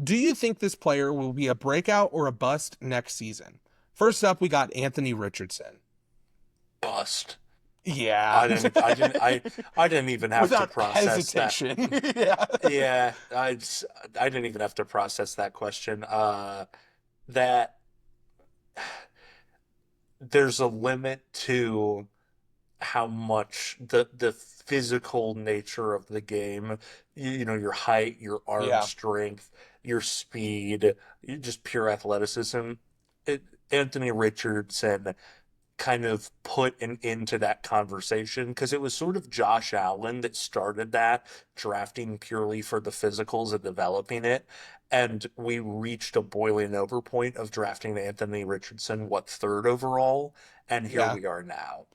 Do you think this player will be a breakout or a bust next season? First up, we got Anthony Richardson. Bust. Yeah. I didn't even have to Without process that. hesitation. Yeah. Yeah, I didn't even have to process that question. That there's a limit to how much the physical nature of the game, your height, your arm Yeah. strength, your speed, just pure athleticism. It, Anthony Richardson kind of put an end to that conversation because it was sort of Josh Allen that started that, drafting purely for the physicals and developing it. And we reached a boiling over point of drafting Anthony Richardson, what, third overall? And here Yeah. we are now.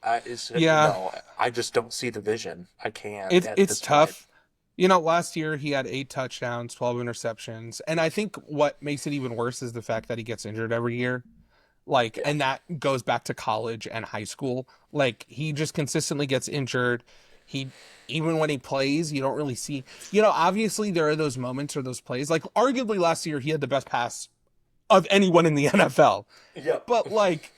Yeah. No, I just don't see the vision. I can't at It's this point. tough. Last year he had 8 touchdowns, 12 interceptions. And I think what makes it even worse is the fact that he gets injured every year. Like, Yeah. and that goes back to college and high school. Like, he just consistently gets injured. He, even when he plays, you don't really see, obviously there are those moments or those plays. Like, arguably last year, he had the best pass of anyone in the NFL. Yep. But, like,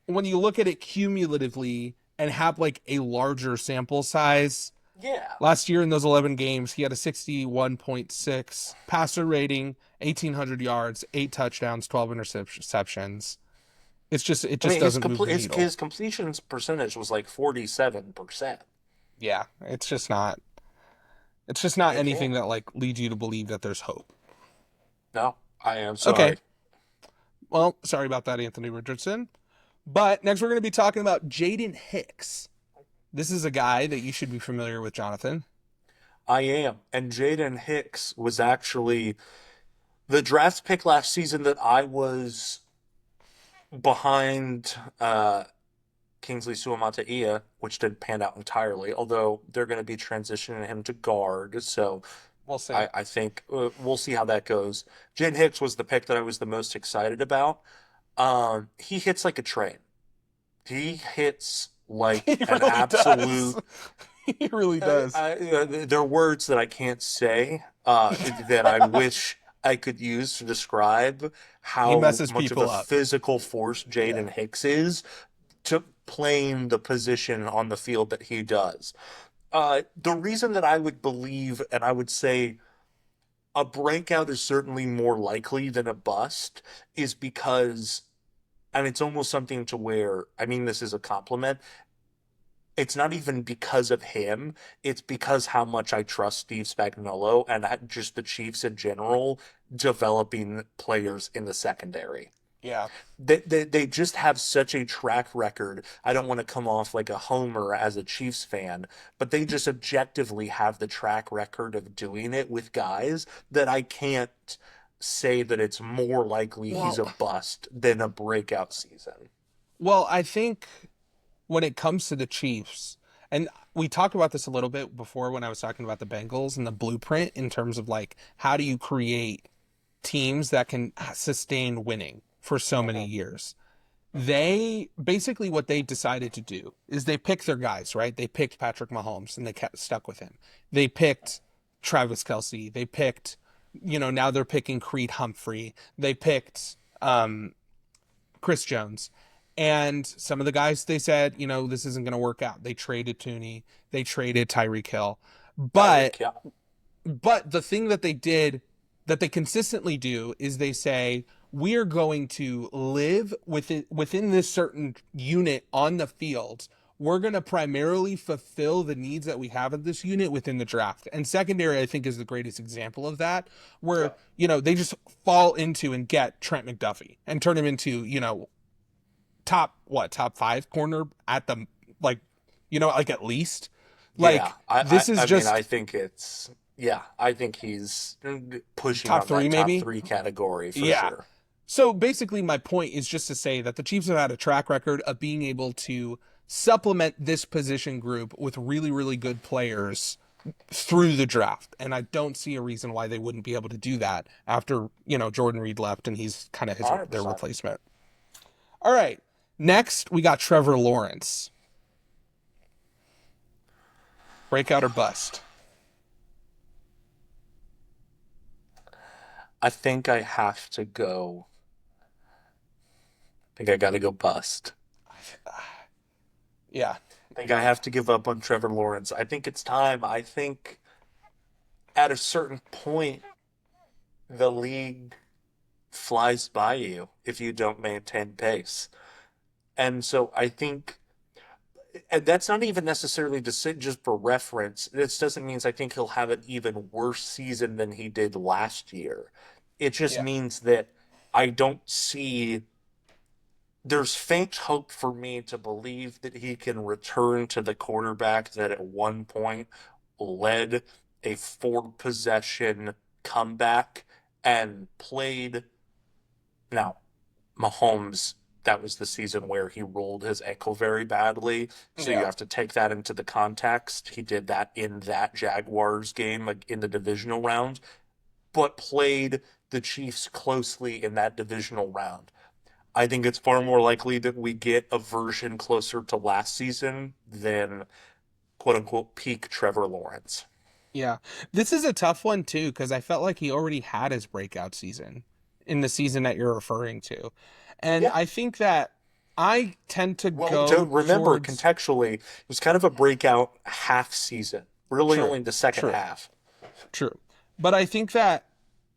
when you look at it cumulatively and have, like, a larger sample size, Yeah. last year in those 11 games, he had a 61.6 passer rating, 1,800 yards, 8 touchdowns, 12 interceptions. It I just mean, doesn't move the needle. his completions percentage was like 47%. Yeah, it's just not It anything can't. that like leads you to believe that there's hope. No, I am Okay, sorry. well, sorry about that, Anthony Richardson. But next we're going to be talking about Jaden Hicks. This is a guy that you should be familiar with, Jonathan. I am. And Jaden Hicks was actually the draft pick last season that I was behind Kingsley Suamataia, which didn't pan out entirely, although they're going to be transitioning him to guard. So We'll see. I think we'll see how that goes. Jaden Hicks was the pick that I was the most excited about. He hits like a train. He hits He like an really does. absolute. He really does. There are words that I can't say that I wish I could use to describe He how messes much of a people up. physical force Yeah. Jaden Hicks is to playing the position on the field that he does. The reason that I would believe and I would say a breakout is certainly more likely than a bust is because, and it's almost something to where, I mean, this is a compliment, it's not even because of him. It's because how much I trust Steve Spagnuolo and just the Chiefs in general developing players in the secondary. Yeah. They just have such a track record. I don't want to come off like a homer as a Chiefs fan, but they just objectively have the track record of doing it with guys that I can't say that it's more likely he's Well, a bust than a breakout season. I think when it comes to the Chiefs, and we talked about this a little bit before when I was talking about the Bengals and the blueprint in terms of like how do you create teams that can sustain winning for so many Mhm. years. They basically what they decided to do is they picked their guys, right? They picked Patrick Mahomes and they kept stuck with him. They picked Travis Kelsey. They picked, now they're picking Creed Humphrey. They picked Chris Jones. And some of the guys they said, this isn't going to work out. They traded Tooney, they traded Tyreek Hill. But Tyreek, yeah. but the thing that they did that they consistently do is they say we are going to live within this certain unit on the field. We're going to primarily fulfill the needs that we have of this unit within the draft. And secondary, I think, is the greatest example of that, Yeah. where, they just fall into and get Trent McDuffie and turn him into, top five corner at the, like, like at least. Yeah, Like, this is I mean, just I think yeah, I think he's pushing top on three, that top maybe. three category for Yeah. sure. So basically, my point is just to say that the Chiefs have had a track record of being able to supplement this position group with really, really good players through the draft. And I don't see a reason why they wouldn't be able to do that after, Jordan Reed left and he's kind of their 100%. replacement. All right. Next, we got Trevor Lawrence. Breakout or bust? I think I have to go. I think I got to go bust. Yeah, I think I have to give up on Trevor Lawrence. I think it's time. I think at a certain point, the league flies by you if you don't maintain pace. And so I think, and that's not even necessarily to say just for reference. This doesn't mean I think he'll have an even worse season than he did last year. It just yeah, means that I don't see there's faint hope for me to believe that he can return to the quarterback that at one point led a four possession comeback and played. Now, Mahomes, that was the season where he rolled his ankle very badly. So you yeah, have to take that into the context. He did that in that Jaguars game, like in the divisional round, but played the Chiefs closely in that divisional round. I think it's far more likely that we get a version closer to last season than quote unquote peak Trevor Lawrence. yeah. This is a tough one too, because I felt like he already had his breakout season in the season that you're referring to. And Yeah. I think that I tend to Well, to go remember towards contextually, it was kind of a breakout half season, really true, only the second true, half. true. But I think that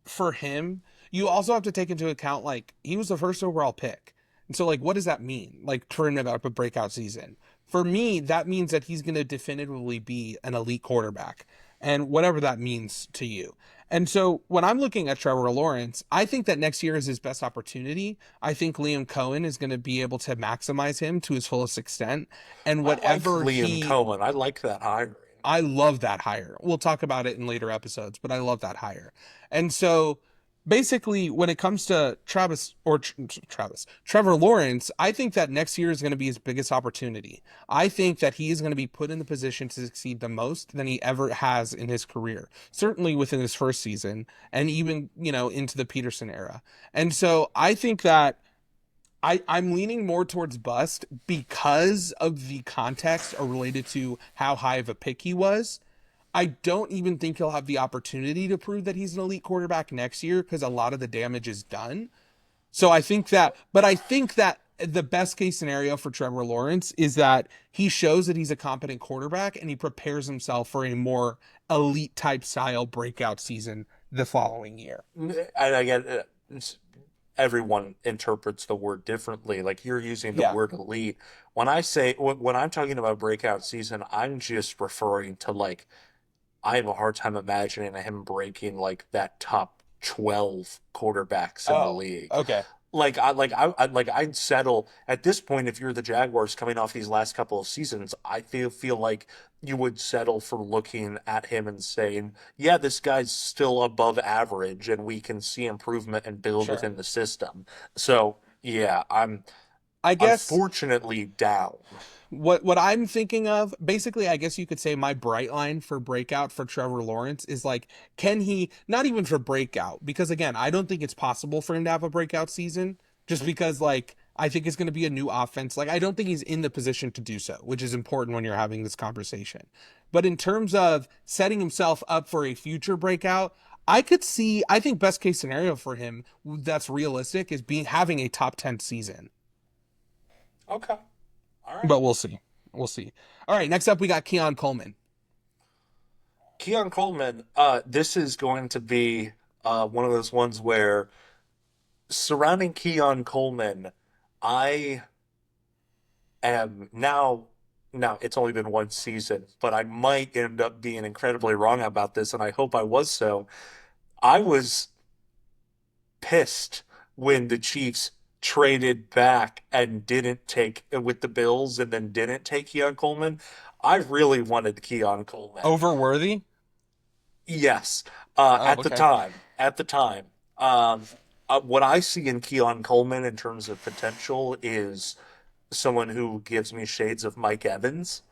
for him, you also have to take into account like he was the first overall pick. And so like what does that mean? Like for him to have a breakout season. For me, that means that he's gonna definitively be an elite quarterback. And whatever that means to you. And so when I'm looking at Trevor Lawrence, I think that next year is his best opportunity. I think Liam Cohen is going to be able to maximize him to his fullest extent. And I like whatever Liam he Cohen. I like that hiring. I love that hire. We'll talk about it in later episodes, but I love that hire. And so basically when it comes to Trevor Lawrence, I think that next year is going to be his biggest opportunity. I think that he is going to be put in the position to succeed the most than he ever has in his career, certainly within his first season and even, into the Peterson era. And so I think that I'm leaning more towards bust because of the context or related to how high of a pick he was. I don't even think he'll have the opportunity to prove that he's an elite quarterback next year because a lot of the damage is done. So I think that the best case scenario for Trevor Lawrence is that he shows that he's a competent quarterback and he prepares himself for a more elite type style breakout season the following year. And I get everyone interprets the word differently. Like you're using the Yeah. word elite. When I'm talking about breakout season, I'm just referring to like I have a hard time imagining him breaking like that top 12 quarterbacks in the Oh, league. okay. I'd settle at this point if you're the Jaguars coming off these last couple of seasons. I feel like you would settle for looking at him and saying, "Yeah, this guy's still above average, and we can see improvement and build Sure. within the system." So yeah, I'm I guess unfortunately down. what I'm thinking of, basically, I guess you could say my bright line for breakout for Trevor Lawrence is like, can he not even for breakout? Because again, I don't think it's possible for him to have a breakout season just because like I think it's going to be a new offense. Like I don't think he's in the position to do so, which is important when you're having this conversation. But in terms of setting himself up for a future breakout, I think best case scenario for him that's realistic is being having a top 10 season. Okay, all right. But we'll see. We'll see. All right, next up we got Keon Coleman. Keon Coleman, this is going to be one of those ones where surrounding Keon Coleman, I am now. Now, it's only been one season, but I might end up being incredibly wrong about this, and I hope I was so. I was pissed when the Chiefs traded back and didn't take with the Bills and then didn't take Keon Coleman. I really wanted Keon Coleman. Overworthy? Yes, Oh, okay. at the time, what I see in Keon Coleman in terms of potential is someone who gives me shades of Mike Evans.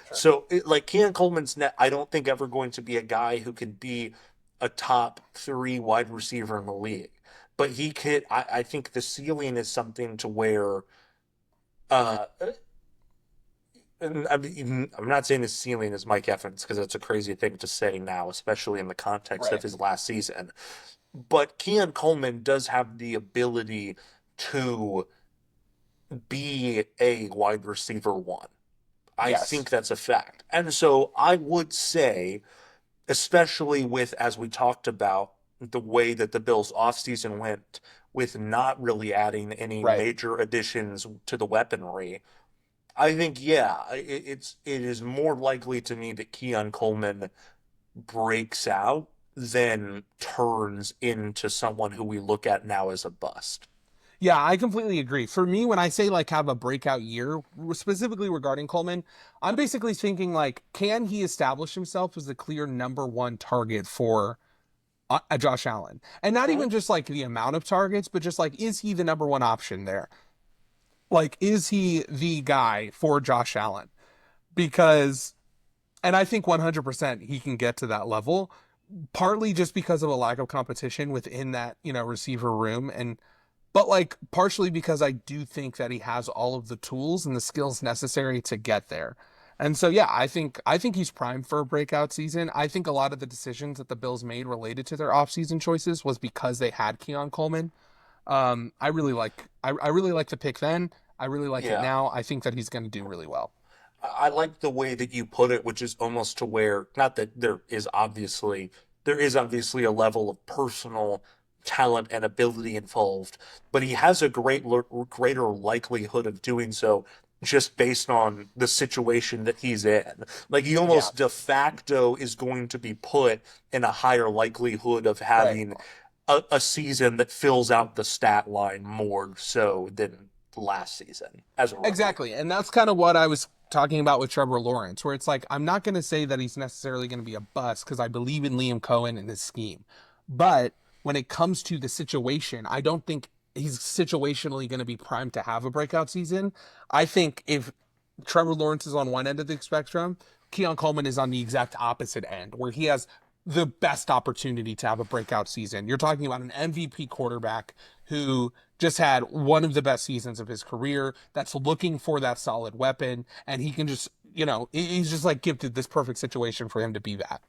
Sure. So, like Keon Coleman's net, I don't think ever going to be a guy who can be a top three wide receiver in the league, but he could. I think the ceiling is something to where. Uh, and I'm not saying his ceiling is Mike Evans because that's a crazy thing to say now, especially in the context of Right. his last season. But Keon Coleman does have the ability to be a wide receiver one. I Yes. think that's a fact. And so I would say, especially with, as we talked about, the way that the Bills' offseason went with not really adding any Right. major additions to the weaponry, I think, yeah, it is more likely to me that Keon Coleman breaks out than turns into someone who we look at now as a bust. Yeah, I completely agree. For me, when I say like have a breakout year, specifically regarding Coleman, I'm basically thinking like, can he establish himself as the clear number one target for Josh Allen? And not Mhm. even just like the amount of targets, but just like, is he the number one option there? Like, is he the guy for Josh Allen? Because, and I think 100% he can get to that level, partly just because of a lack of competition within that, receiver room. And but like partially because I do think that he has all of the tools and the skills necessary to get there. And so yeah, I think he's primed for a breakout season. I think a lot of the decisions that the Bills made related to their offseason choices was because they had Keon Coleman. I really like the pick then. I really like it Yeah. now. I think that he's going to do really well. I like the way that you put it, which is almost to where, not that there is obviously a level of personal talent and ability involved, but he has a greater likelihood of doing so just based on the situation that he's in. Like he Yeah, almost de facto is going to be put in a higher likelihood of right. having a season that fills out the stat line more so than last season as a rookie. Exactly. And that's kind of what I was talking about with Trevor Lawrence, where it's like, I'm not going to say that he's necessarily going to be a bust because I believe in Liam Cohen and his scheme. But when it comes to the situation, I don't think he's situationally going to be primed to have a breakout season. I think if Trevor Lawrence is on one end of the spectrum, Keon Coleman is on the exact opposite end, where he has the best opportunity to have a breakout season. You're talking about an MVP quarterback who just had one of the best seasons of his career that's looking for that solid weapon, and he can just, he's just like gifted this perfect situation for him to be that.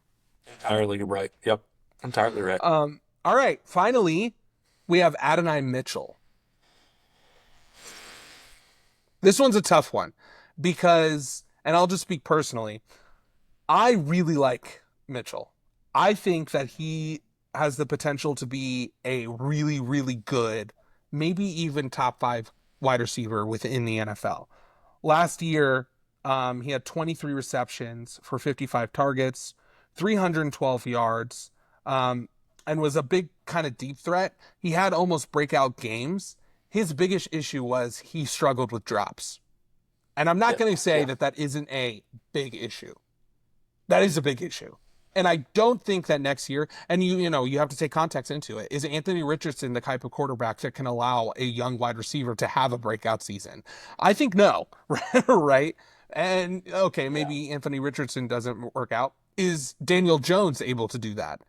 Entirely right. Yep. Entirely right. All right, finally, we have Adonai Mitchell. This one's a tough one because, and I'll just speak personally, I really like Mitchell. I think that he has the potential to be a really, really good, maybe even top five wide receiver within the NFL. Last year, he had 23 receptions for 55 targets, 312 yards, and was a big kind of deep threat. He had almost breakout games. His biggest issue was he struggled with drops. And I'm not Yeah. going to say Yeah. that that isn't a big issue. That is a big issue. And I don't think that next year, and you have to take context into it. Is Anthony Richardson the type of quarterback that can allow a young wide receiver to have a breakout season? I think no, right? And okay, Yeah. maybe Anthony Richardson doesn't work out. Is Daniel Jones able to do that?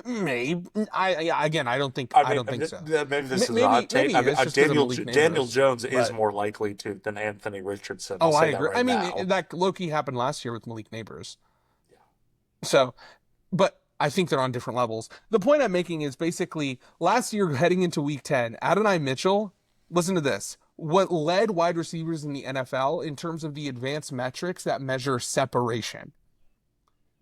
Maybe. Again, I I mean, don't think so. maybe this is a Maybe hot take. he I mean, is just because of Malik Daniel Neighbors, Jones is but more likely to than Anthony Richardson. I'll oh, I say that agree. I right mean, now. that Loki happened last year with Malik Neighbors. So, but I think they're on different levels. The point I'm making is basically last year heading into week 10, Adonai Mitchell, listen to this. What led wide receivers in the NFL in terms of the advanced metrics that measure separation.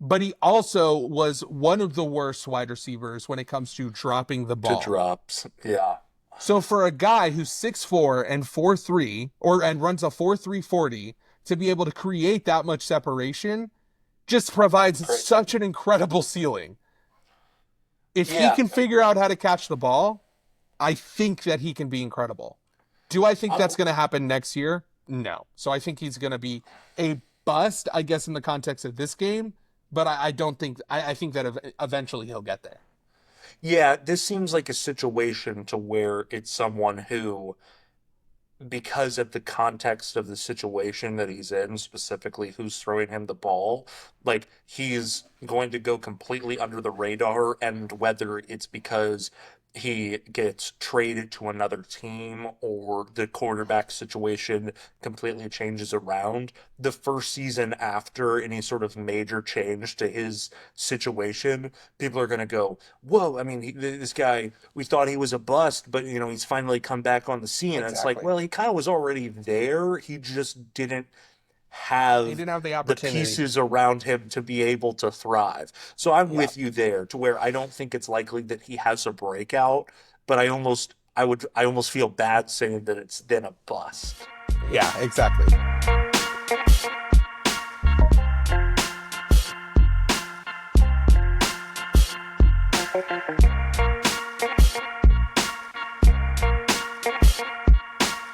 But he also was one of the worst wide receivers when it comes to dropping the To ball. drops. Yeah. So for a guy who's 6'4" and 4'3" and runs a 4.340 to be able to create that much separation just provides Crazy. such an incredible ceiling. If he Yeah. can figure out how to catch the ball, I think that he can be incredible. Do I think I, that's going to happen next year? No. So I think he's going to be a bust, I guess, in the context of this game. But I don't think, I think that eventually he'll get there. yeah, this seems like a situation to where it's someone who, because of the context of the situation that he's in, specifically who's throwing him the ball, like he's going to go completely under the radar. And whether it's because he gets traded to another team or the quarterback situation completely changes around. The first season after any sort of major change to his situation, people are going to go, whoa, I mean, this guy, we thought he was a bust, but, he's finally come back on the scene. And it's like, Exactly. well, he kind of was already there. He just didn't He have didn't have the the opportunity. pieces around him to be able to thrive. So I'm Yeah. with you there to where I don't think it's likely that he has a breakout, but I almost feel bad saying that it's then a bust. Yeah, exactly.